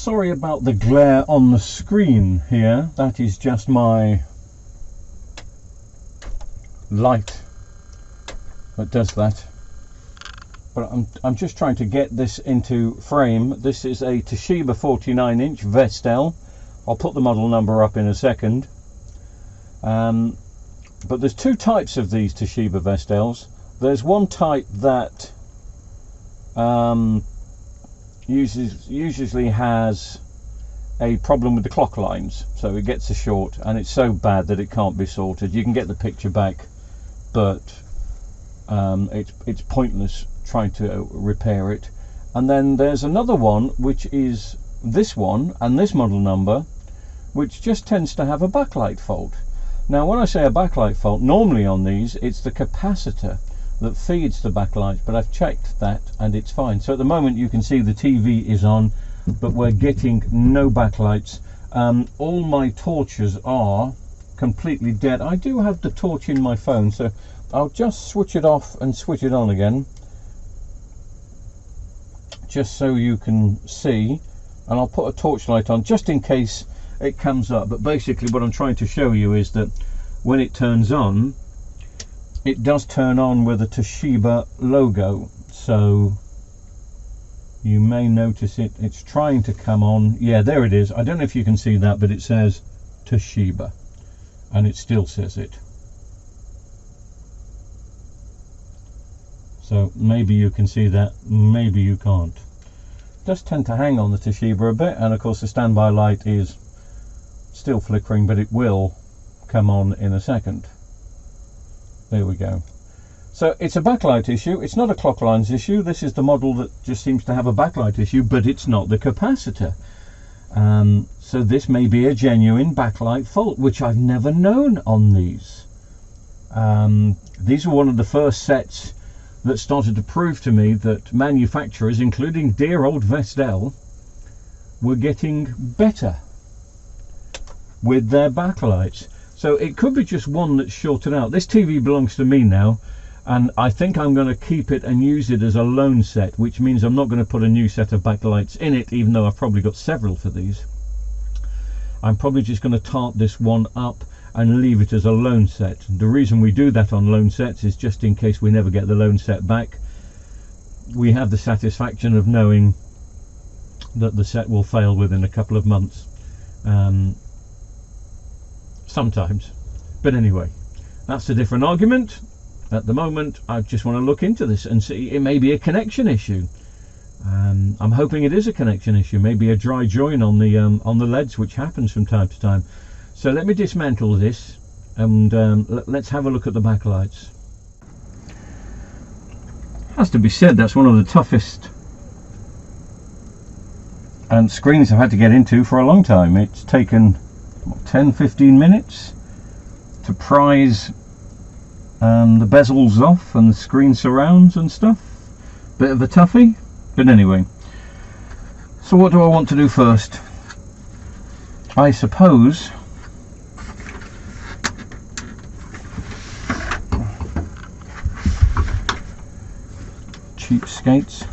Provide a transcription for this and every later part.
sorry about the glare on the screen here. That is just my light that does that. But I'm just trying to get this into frame. This is a Toshiba 49-inch Vestel. I'll put the model number up in a second. But there's two types of these Toshiba Vestels. There's one type that usually has a problem with the clock lines, so it gets a short, and it's so bad that it can't be sorted. You can get the picture back, but it's pointless trying to repair it. And then there's another one, which is this one and this model number, which just tends to have a backlight fault. Now when I say a backlight fault, normally on these it's the capacitor that feeds the backlight, but I've checked that and it's fine. So at the moment you can see the TV is on, but we're getting no backlights. All my torches are completely dead. I do have the torch in my phone, so I'll just switch it off and switch it on again, just so you can see, and I'll put a torchlight on just in case it comes up. But basically what I'm trying to show you is that when it turns on, it does turn on with a Toshiba logo, so you may notice it's trying to come on. Yeah, there it is. I don't know if you can see that, but it says Toshiba and it still says it. So maybe you can see that, maybe you can't. It does tend to hang on the Toshiba a bit, and of course the standby light is still flickering, but it will come on in a second. There we go. So it's a backlight issue. It's not a clock lines issue. This is the model that just seems to have a backlight issue, but it's not the capacitor. So this may be a genuine backlight fault, which I've never known on these. These were one of the first sets that started to prove to me that manufacturers, including dear old Vestel, were getting better with their backlights. So it could be just one that's shorted out. This TV belongs to me now, and I think I'm going to keep it and use it as a loan set, which means I'm not going to put a new set of backlights in it, even though I've probably got several for these. I'm probably just going to tarp this one up and leave it as a loan set. The reason we do that on loan sets is just in case we never get the loan set back, we have the satisfaction of knowing that the set will fail within a couple of months. Sometimes, but anyway, that's a different argument. At the moment I just want to look into this and see. It may be a connection issue. I'm hoping it is a connection issue, maybe a dry join on the LEDs, which happens from time to time. So let me dismantle this and let's have a look at the backlights. Has to be said, that's one of the toughest screens I've had to get into for a long time. It's taken 10-15 minutes to prise the bezels off and the screen surrounds and stuff. Bit of a toughie, but anyway. So what do I want to do first? I suppose cheapskates.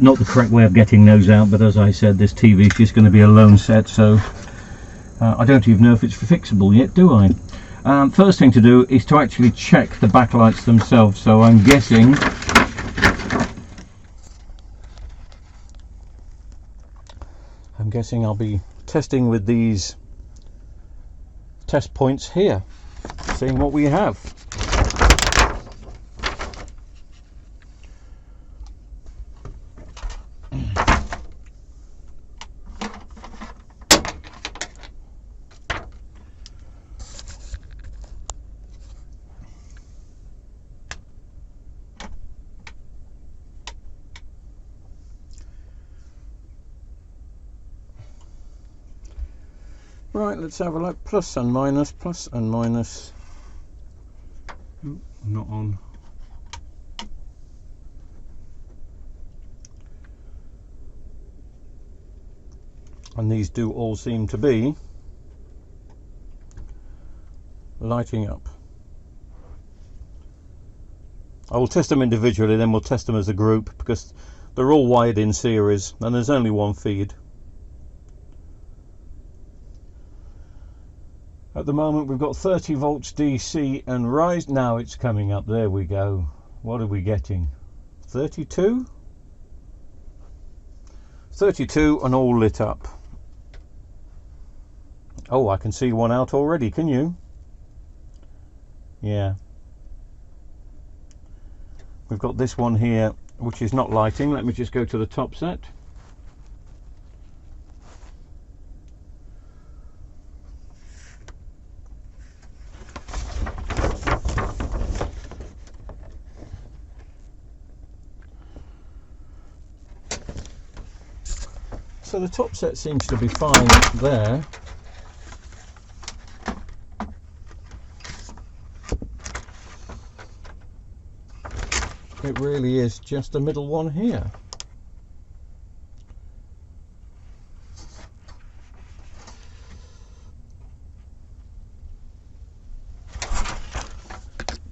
Not the correct way of getting those out, but as I said, this TV is just going to be a loan set, so I don't even know if it's fixable yet, do I? First thing to do is to actually check the backlights themselves. So I'm guessing I'll be testing with these test points here, seeing what we have. Right, let's have a look. Plus and minus, plus and minus. Not on. and these do all seem to be lighting up. I will test them individually, then we'll test them as a group, because they're all wired in series and there's only one feed. At the moment we've got 30 volts DC and rise. Now it's coming up. There we go. What are we getting? 32? 32 and all lit up. Oh, I can see one out already, can you? Yeah. We've got this one here which is not lighting. Let me just go to the top set. So the top set seems to be fine there. It really is just the middle one here.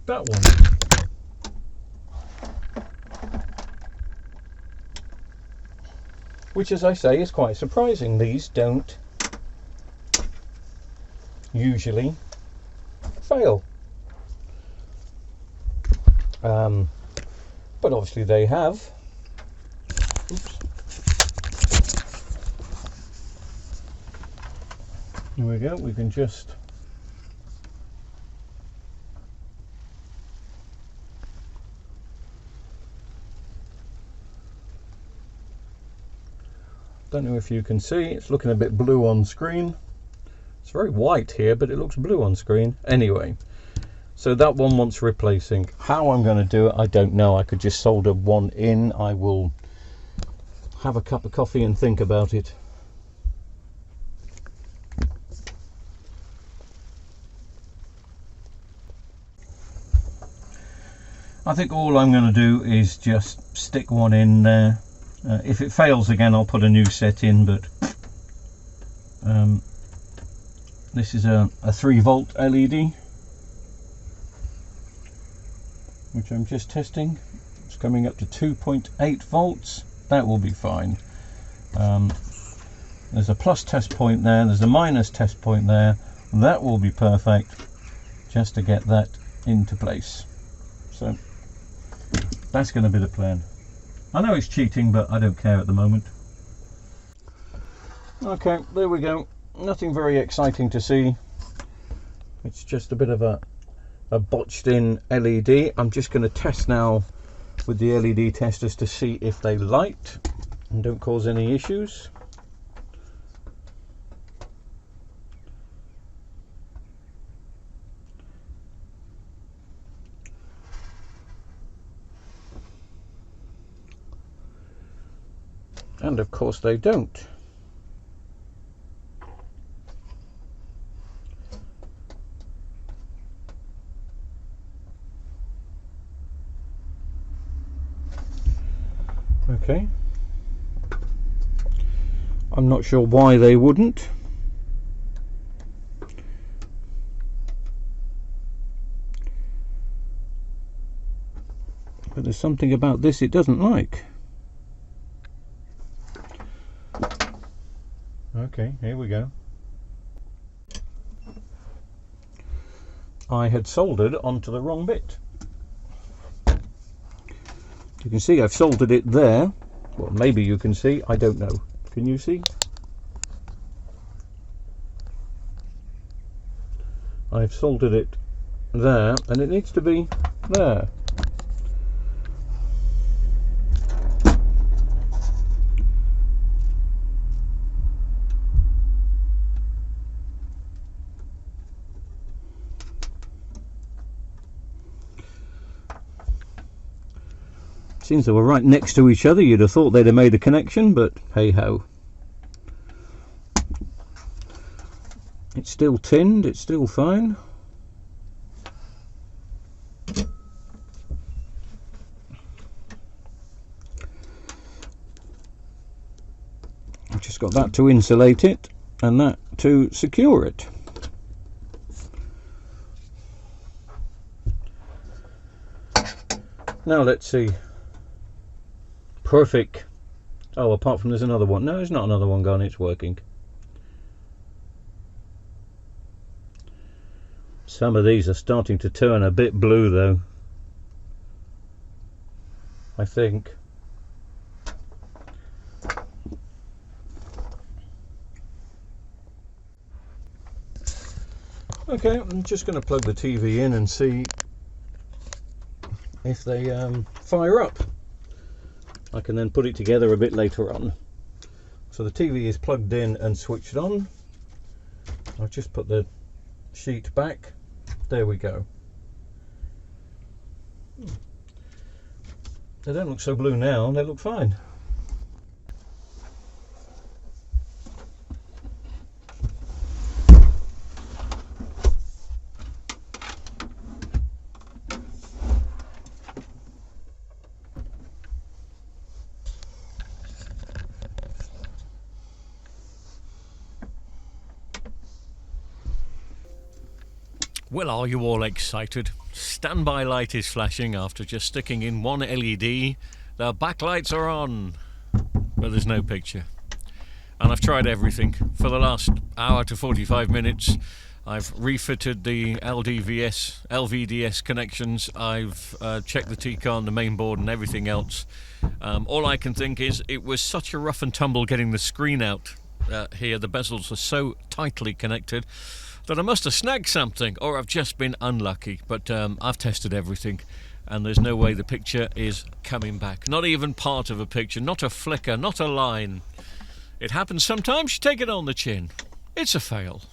That one. Which, as I say, is quite surprising. These don't usually fail. But obviously they have. Oops. Here we go. We can just don't know if you can see, it's looking a bit blue on screen. It's very white here, but it looks blue on screen. Anyway, so that one wants replacing. How I'm going to do it, I don't know. I could just solder one in. I will have a cup of coffee and think about it. I think all I'm going to do is just stick one in there. If it fails again, I'll put a new set in, but this is a 3-volt LED, which I'm just testing. It's coming up to 2.8 volts. That will be fine. There's a plus test point there, there's a minus test point there. That will be perfect just to get that into place. So that's going to be the plan. I know it's cheating, but I don't care at the moment. Okay, there we go. Nothing very exciting to see. It's just a bit of a botched in LED. I'm just going to test now with the LED testers to see if they light and don't cause any issues. And of course they don't. Okay. I'm not sure why they wouldn't. But there's something about this it doesn't like. Okay, here we go. I had soldered onto the wrong bit. You can see I've soldered it there. Well, maybe you can see, I don't know. Can you see? I've soldered it there, and it needs to be there. Since they were right next to each other, you'd have thought they'd have made a connection, but hey ho. It's still tinned, it's still fine. I've just got that to insulate it and that to secure it. Now let's see. Perfect. Oh, apart from there's another one. No, there's not another one gone. It's working. Some of these are starting to turn a bit blue though, I think. Okay, I'm just going to plug the TV in and see if they fire up. I can then put it together a bit later on. So the TV is plugged in and switched on. I've just put the sheet back. There we go. They don't look so blue now, they look fine. Well, are you all excited? Standby light is flashing after just sticking in one LED. The backlights are on, but there's no picture. And I've tried everything. For the last hour to 45 minutes, I've refitted the LVDS connections. I've checked the TCON, the main board and everything else. All I can think is it was such a rough and tumble getting the screen out here. The bezels are so tightly connected that I must have snagged something, or I've just been unlucky. But I've tested everything, and there's no way the picture is coming back. Not even part of a picture, not a flicker, not a line. It happens sometimes, you take it on the chin. It's a fail.